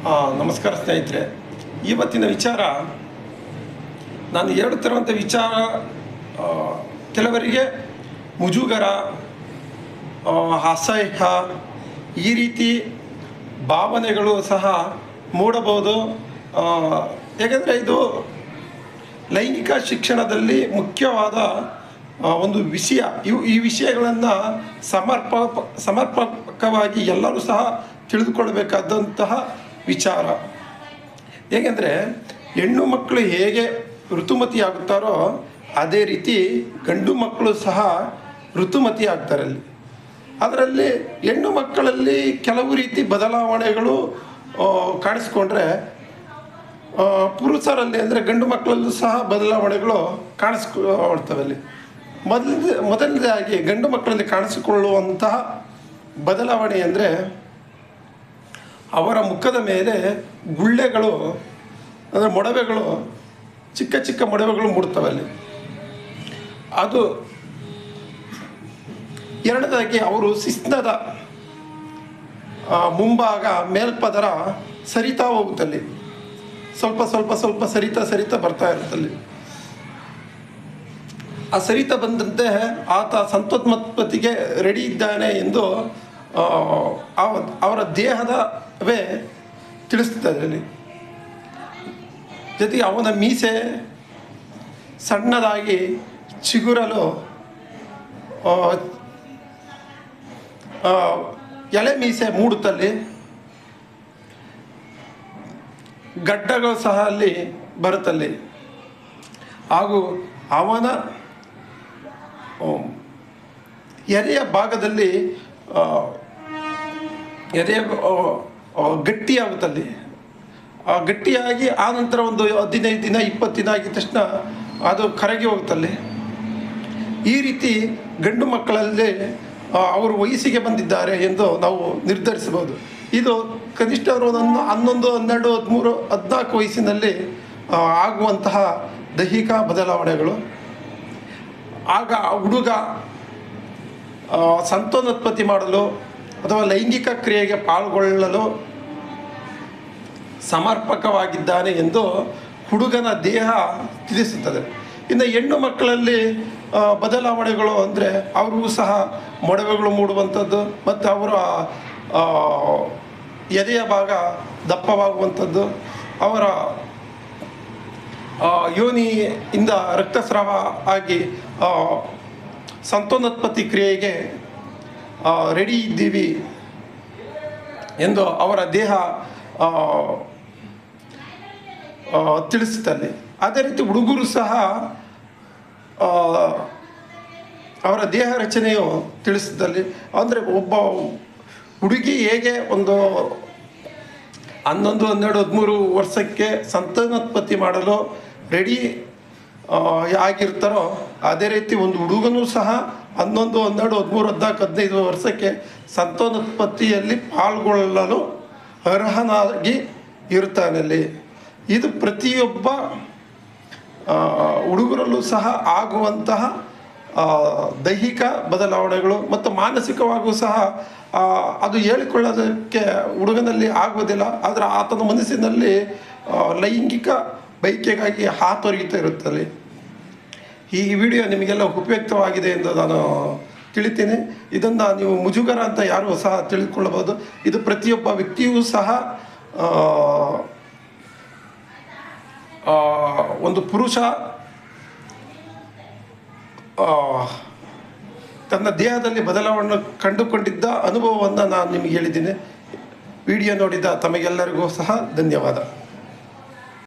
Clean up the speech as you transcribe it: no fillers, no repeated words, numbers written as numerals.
ನಮಸ್ಕಾರ ಸ್ನೇಹಿತರೆ. ಇವತ್ತಿನ ವಿಚಾರ, ನಾನು ಹೇಳುತ್ತಿರುವಂಥ ವಿಚಾರ ಕೆಲವರಿಗೆ ಮುಜುಗರ, ಅಸಹ್ಯ ಈ ರೀತಿ ಭಾವನೆಗಳು ಸಹ ಮೂಡಬಹುದು. ಏಕೆಂದರೆ ಇದು ಲೈಂಗಿಕ ಶಿಕ್ಷಣದಲ್ಲಿ ಮುಖ್ಯವಾದ ಒಂದು ವಿಷಯ. ಈ ವಿಷಯಗಳನ್ನು ಸಮರ್ಪಕವಾಗಿ ಎಲ್ಲರೂ ಸಹ ತಿಳಿದುಕೊಳ್ಳಬೇಕಾದಂತಹ ವಿಚಾರ. ಏಕೆಂದರೆ ಹೆಣ್ಣು ಮಕ್ಕಳು ಹೇಗೆ ಋತುಮತಿ ಅದೇ ರೀತಿ ಗಂಡು ಮಕ್ಕಳು ಸಹ ಋತುಮತಿ ಆಗ್ತಾರೆ. ಅದರಲ್ಲಿ ಹೆಣ್ಣು ಮಕ್ಕಳಲ್ಲಿ ಕೆಲವು ರೀತಿ ಬದಲಾವಣೆಗಳು ಕಾಣಿಸ್ಕೊಂಡ್ರೆ, ಪುರುಷರಲ್ಲಿ ಅಂದರೆ ಗಂಡು ಮಕ್ಕಳಲ್ಲೂ ಸಹ ಬದಲಾವಣೆಗಳು ಕಾಣಿಸ್ಕೊಳ್ತವೆ. ಅಲ್ಲಿ ಮೊದಲನೇದಾಗಿ ಗಂಡು ಮಕ್ಕಳಲ್ಲಿ ಕಾಣಿಸಿಕೊಳ್ಳುವಂತಹ ಬದಲಾವಣೆ ಅಂದರೆ ಅವರ ಮುಖದ ಮೇಲೆ ಗುಳ್ಳೆಗಳು, ಅಂದರೆ ಮೊಡವೆಗಳು, ಚಿಕ್ಕ ಚಿಕ್ಕ ಮೊಡವೆಗಳು ಮೂಡ್ತವೆ ಅಲ್ಲಿ. ಅದು ಎರಡನೇದಾಗಿ ಅವರು ಶಿಸ್ನದ ಮುಂಭಾಗ ಮೇಲ್ಪದರ ಸರಿತಾ ಹೋಗುತ್ತಲ್ಲಿ, ಸ್ವಲ್ಪ ಸ್ವಲ್ಪ ಸ್ವಲ್ಪ ಸರಿತಾ ಬರ್ತಾ ಇರುತ್ತಲ್ಲಿ. ಆ ಸರಿತಾ ಬಂದಂತೆ ಆತ ಸಂತಾನೋತ್ಪತ್ತಿಗೆ ರೆಡಿ ಇದ್ದಾನೆ ಎಂದು ಅವರ ದೇಹದವೇ ತಿಳಿಸ್ತದೆ ಅಲ್ಲಿ. ಜೊತೆಗೆ ಅವನ ಮೀಸೆ ಸಣ್ಣದಾಗಿ ಚಿಗುರಲು, ಎಳೆ ಮೀಸೆ ಮೂಡುತ್ತಲ್ಲಿ, ಗಡ್ಡಗಳು ಸಹ ಅಲ್ಲಿ ಬರುತ್ತಲ್ಲಿ. ಹಾಗೂ ಅವನ ಎದೆಯ ಭಾಗದಲ್ಲಿ ಎದೆ ಗಟ್ಟಿಯಾಗುತ್ತಲ್ಲಿ. ಗಟ್ಟಿಯಾಗಿ ಆ ನಂತರ ಒಂದು 15 ದಿನ 20 ದಿನ ಆಗಿದ ತಕ್ಷಣ ಅದು ಕರಗಿ ಹೋಗುತ್ತಲ್ಲಿ. ಈ ರೀತಿ ಗಂಡು ಮಕ್ಕಳಲ್ಲಿ ಅವರು ವಯಸ್ಸಿಗೆ ಬಂದಿದ್ದಾರೆ ಎಂದು ನಾವು ನಿರ್ಧರಿಸಬಹುದು. ಇದು ಕನಿಷ್ಠ 11, 12, 13, 14 ವಯಸ್ಸಿನಲ್ಲಿ ಆಗುವಂತಹ ದೈಹಿಕ ಬದಲಾವಣೆಗಳು. ಆಗ ಹುಡುಗ ಸಂತಾನೋತ್ಪತ್ತಿ ಮಾಡಲು ಅಥವಾ ಲೈಂಗಿಕ ಕ್ರಿಯೆಗೆ ಪಾಲ್ಗೊಳ್ಳಲು ಸಮರ್ಪಕವಾಗಿದ್ದಾನೆ ಎಂದು ಹುಡುಗನ ದೇಹ ತಿಳಿಸುತ್ತದೆ. ಇನ್ನು ಹೆಣ್ಣು ಮಕ್ಕಳಲ್ಲಿ ಬದಲಾವಣೆಗಳು ಅಂದರೆ ಅವ್ರಿಗೂ ಸಹ ಮೊಡವೆಗಳು ಮೂಡುವಂಥದ್ದು, ಮತ್ತು ಅವರ ಎದೆಯ ಭಾಗ ದಪ್ಪವಾಗುವಂಥದ್ದು, ಅವರ ಯೋನಿಯಿಂದ ರಕ್ತಸ್ರಾವ ಆಗಿ ಸಂತಾನೋತ್ಪತ್ತಿ ಕ್ರಿಯೆಗೆ ರೆಡಿ ಇದ್ದೀವಿ ಎಂದು ಅವರ ದೇಹ ತಿಳಿಸುತ್ತದೆ. ಅದೇ ರೀತಿ ಹುಡುಗರು ಸಹ ಅವರ ದೇಹ ರಚನೆಯು ತಿಳಿಸುತ್ತದೆ. ಅಂದರೆ ಒಬ್ಬ ಹುಡುಗಿ ಹೇಗೆ ಒಂದು 11, 12, 13 ವರ್ಷಕ್ಕೆ ಸಂತಾನೋತ್ಪತ್ತಿ ಮಾಡಲು ರೆಡಿ ಆಗಿರ್ತಾರೋ, ಅದೇ ರೀತಿ ಒಂದು ಹುಡುಗನೂ ಸಹ 11, 12, 13, 14, 15 ವರ್ಷಕ್ಕೆ ಸಂತಾನೋತ್ಪತ್ತಿಯಲ್ಲಿ ಪಾಲ್ಗೊಳ್ಳಲು ಅರ್ಹನಾಗಿ ಇರ್ತಾನಲ್ಲಿ. ಇದು ಪ್ರತಿಯೊಬ್ಬ ಹುಡುಗರಲ್ಲೂ ಸಹ ಆಗುವಂತಹ ದೈಹಿಕ ಬದಲಾವಣೆಗಳು. ಮತ್ತು ಮಾನಸಿಕವಾಗೂ ಸಹ ಅದು ಹೇಳಿಕೊಳ್ಳೋದಕ್ಕೆ ಹುಡುಗನಲ್ಲಿ ಆಗುವುದಿಲ್ಲ, ಆದರೆ ಆತನ ಮನಸ್ಸಿನಲ್ಲಿ ಲೈಂಗಿಕ ಬಯಕೆಗಾಗಿ ಹಾತೊರೆಯುತ್ತಾ ಇರುತ್ತದೆ. ಈ ವಿಡಿಯೋ ನಿಮಗೆಲ್ಲ ಉಪಯುಕ್ತವಾಗಿದೆ ಎಂದು ನಾನು ತಿಳಿತೀನಿ. ಇದನ್ನು ನೀವು ಮುಜುಗರ ಅಂತ ಯಾರೂ ಸಹ ತಿಳಿದುಕೊಳ್ಳಬಹುದು. ಇದು ಪ್ರತಿಯೊಬ್ಬ ವ್ಯಕ್ತಿಯೂ ಸಹ ಒಂದು ಪುರುಷ ತನ್ನ ದೇಹದಲ್ಲಿ ಬದಲಾವಣೆ ಕಂಡುಕೊಂಡಿದ್ದ ಅನುಭವವನ್ನು ನಾನು ನಿಮಗೆ ಹೇಳಿದ್ದೀನಿ. ವಿಡಿಯೋ ನೋಡಿದ ತಮಗೆಲ್ಲರಿಗೂ ಸಹ ಧನ್ಯವಾದ.